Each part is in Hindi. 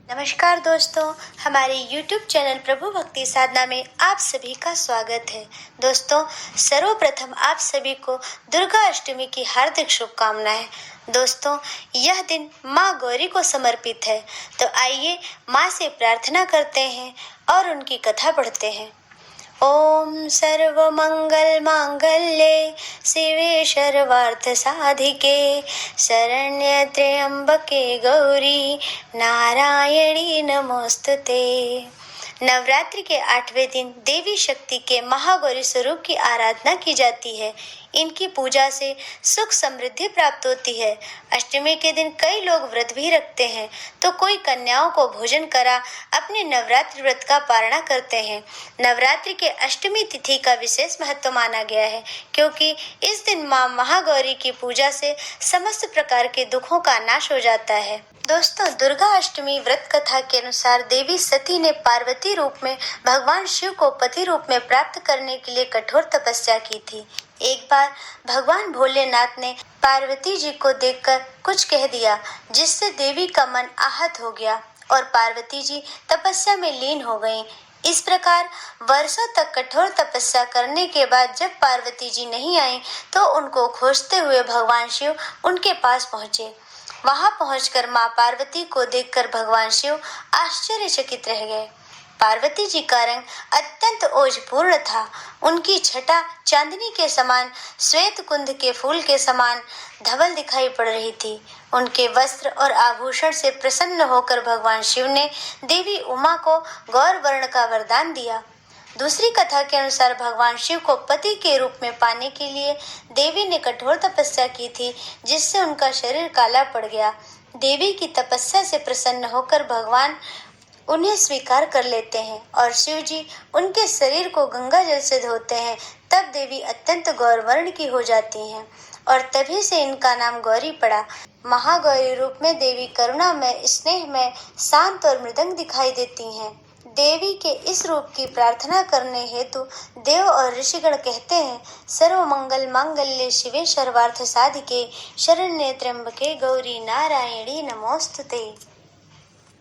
नमस्कार दोस्तों, हमारे YouTube चैनल प्रभु भक्ति साधना में आप सभी का स्वागत है। दोस्तों, सर्वप्रथम आप सभी को दुर्गा अष्टमी की हार्दिक शुभकामनाएं। दोस्तों, यह दिन माँ गौरी को समर्पित है, तो आइए माँ से प्रार्थना करते हैं और उनकी कथा पढ़ते हैं। ओम सर्वमंगल मांगल्ये शिवे सर्वार्थ साधिके शरण्ये त्र्यंबके गौरी नारायणी नमोस्तुते। नवरात्रि के 8वें दिन देवी शक्ति के महागौरी स्वरूप की आराधना की जाती है। इनकी पूजा से सुख समृद्धि प्राप्त होती है। अष्टमी के दिन कई लोग व्रत भी रखते हैं, तो कोई कन्याओं को भोजन करा अपने नवरात्रि व्रत का पारणा करते हैं। नवरात्रि के अष्टमी तिथि का विशेष महत्व माना गया है, क्योंकि इस दिन माँ महागौरी की पूजा से समस्त प्रकार के दुखों का नाश हो जाता है। दोस्तों, दुर्गा अष्टमी व्रत कथा के अनुसार देवी सती ने पार्वती रूप में भगवान शिव को पति रूप में प्राप्त करने के लिए कठोर तपस्या की थी। एक बार भगवान भोलेनाथ ने पार्वती जी को देखकर कुछ कह दिया, जिससे देवी का मन आहत हो गया और पार्वती जी तपस्या में लीन हो गईं। इस प्रकार वर्षों तक कठोर तपस्या करने के बाद जब पार्वती जी नहीं आई, तो उनको खोजते हुए भगवान शिव उनके पास पहुंचे। वहां पहुंचकर मां पार्वती को देखकर भगवान शिव आश्चर्यचकित रह गए। पार्वती जी का रंग अत्यंत ओजपूर्ण था। उनकी छटा चांदनी के समान, श्वेत कुंद के फूल के समान धवल दिखाई पड़ रही थी। उनके वस्त्र और आभूषण से प्रसन्न होकर भगवान शिव ने देवी उमा को गौर वर्ण का वरदान दिया। दूसरी कथा के अनुसार भगवान शिव को पति के रूप में पाने के लिए देवी ने कठोर तपस्या की थी, जिससे उनका शरीर काला पड़ गया। देवी की तपस्या से प्रसन्न होकर भगवान उन्हें स्वीकार कर लेते हैं और शिव जी उनके शरीर को गंगा जल से धोते हैं। तब देवी अत्यंत गौरवर्ण की हो जाती हैं और तभी से इनका नाम गौरी पड़ा। महागौरी रूप में देवी करुणा में, स्नेह में, शांत और मृदंग दिखाई देती हैं। देवी के इस रूप की प्रार्थना करने हेतु देव और ऋषिगण कहते हैं, सर्व मंगल मांगल्ये शिवे सर्वार्थ साधिके शरण्ये त्र्यंबके गौरी नारायणी नमोस्तुते।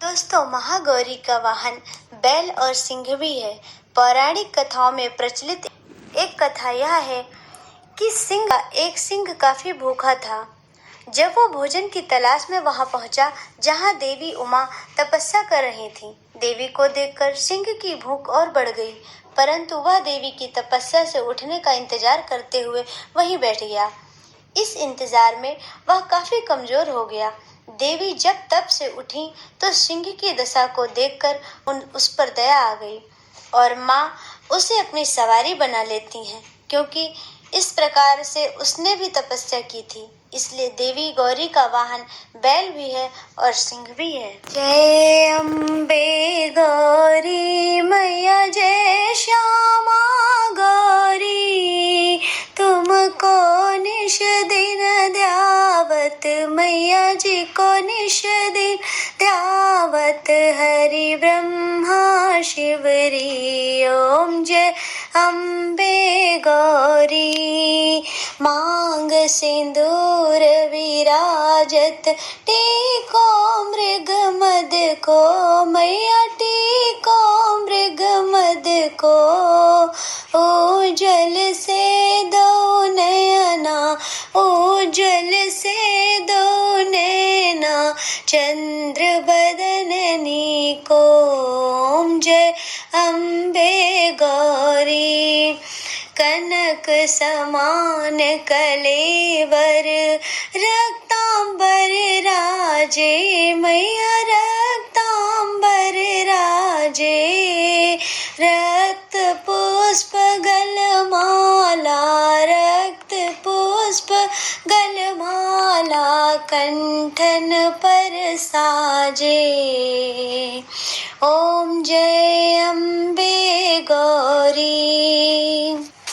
दोस्तों, महागौरी का वाहन बैल और सिंह भी है। पौराणिक कथाओं में प्रचलित एक कथा यह है कि एक सिंह काफी भूखा था। जब वो भोजन की तलाश में वहां पहुंचा जहां देवी उमा तपस्या कर रही थी। देवी को देखकर सिंह की भूख और बढ़ गई, परंतु वह देवी की तपस्या से उठने का इंतजार करते हुए वहीं बैठ गया। इस इंतजार में वह काफी कमजोर हो गया। देवी जब तप से उठी तो सिंह की दशा को देखकर उस पर दया आ गई और माँ उसे अपनी सवारी बना लेती हैं, क्योंकि इस प्रकार से उसने भी तपस्या की थी। इसलिए देवी गौरी का वाहन बैल भी है और सिंह भी है। जय अम्बे गौरी मैया, जय श्यामा गौरी, तुमको निश दिन ध्यावत, मैया जी को निश दिन ध्यावत, हरि ब्रह्मा शिवरी, ओम जय अम्बे गौरी। मांग सिंदूर विराजत, टीको मृग मद को, मैया टीको मृग मद को, ओजल से दो नयना, ओजल से दो नैना, चंद्र बदननी को, ओम जय अम्बे गौरी। कनक समान कलेवर, रक्तांबर राजे, मैया रक्तांबर राजे, रक्त पुष्प गलमाला, रक्त पुष्प गलमाला, कंठन पर साजे, ओम जय अम्बे गौरी।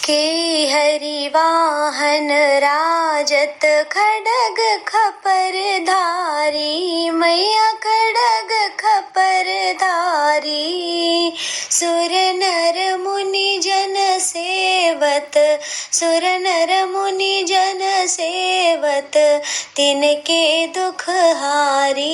के हरि वाहन राजत, खड्ग खपर धारी, मैया खड्ग खपर धारी, सुर नर मुनि जन सेवत, सुर नर मुनि जन सेवत, तिनके दुख हारी,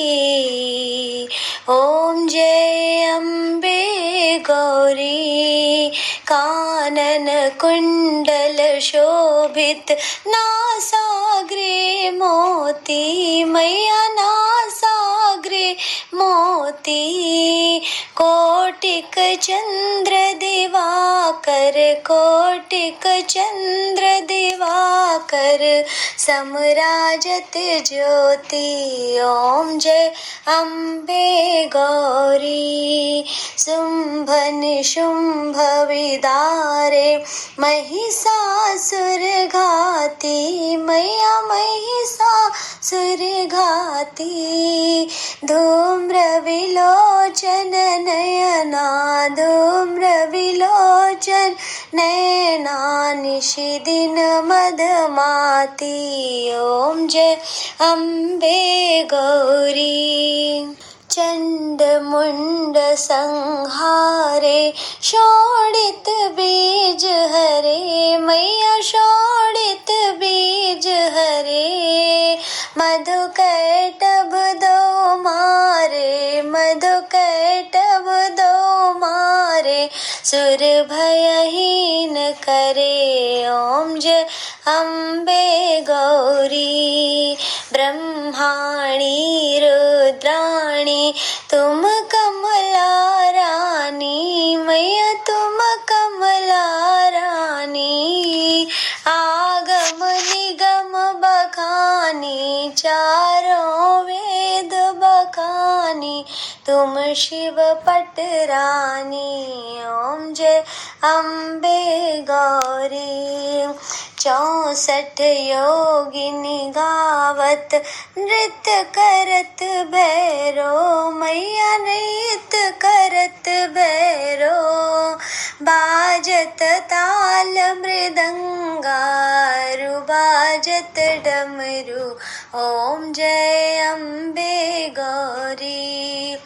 ओम जय अम्बे गौरी। कानन कुंडल शोभित नासाग्रे मोती, मैया नासाग्रे मोती। कोटिक चंद्र दिवाकर, कोटिक चंद्र दिवाकर, समराजत ज्योति। ओम जय अम्बे गौरी। शुंभ निशुंभ विदारे महिषासुर घाती, मैया महिषासुर घाती। धूम्र विलोचन नयना, धूम्र विलोचन नयना, निशिदिन मदमाती। ओम जय अम्बे गौरी। चंड मुंड संहारे शोणित बीज हरे, मैया शोणित बीज हरे। मधु कैटभ दो मारे, मधु कैटभ दो मारे, सुर भयहीन करे। ओम जय अम्बे गौरी। ब्रह्माणी रुद्राणी तुम कमला रानी, मैया तुम कमला रानी। आगम निगम बखानी, चारों वेद बखानी, तुम शिव पटरानी। ओम जय अम्बे गौरी। 64 योगिनी गावत नृत्य करत भैरो, मैया नृत्य करत भैरो। बाजत ताल मृदंगा, बाजत डमरू। ओम जय अम्बे गौरी।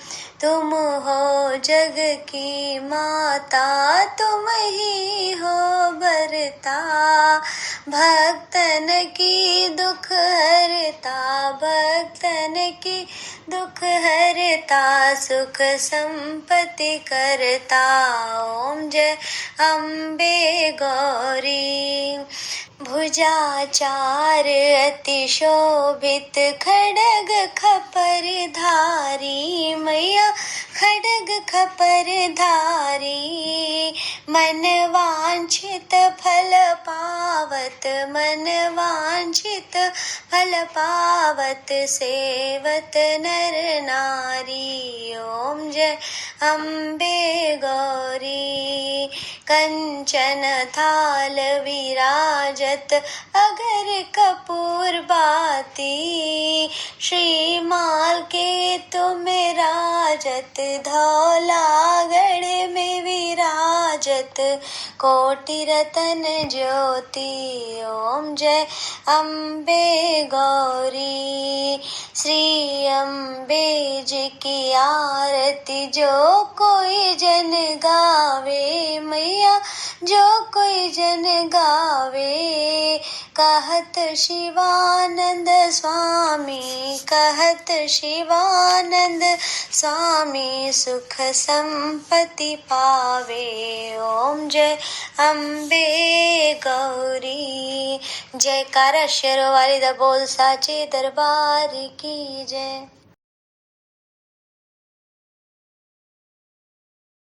तुम हो जग की माता, तुम ही हो भरता, भक्तन की दुख हरता, भक्तन की दुख हरता, सुख संपत्ति करता। ओम जय अम्बे गौरी। भुजाचार अति शोभित खड्ग खपर धारी, मैया खड्ग खपर धारी। मन वांछित फल पावत, मन वांछित फल पावत, सेवत नर नारी। ओम जय अम्बे गौरी। कंचन थाल विराजत अगर कपूर बाती, श्रीमाल के तुम राजत, धौलागढ़ में विराजत, कोटि रतन ज्योति। ओम जय अम्बे गौरी। श्री अम्बे जी की आरती जो कोई जन गावे, मैया जो कोई जन गावे। कहत शिवानंद स्वामी, कहत शिवानंद स्वामी, सुख संपत्ति पावे। ओम जय अम्बे गौरी। जयकारा शेरों वाली दा बोल साचे दरबार की जय।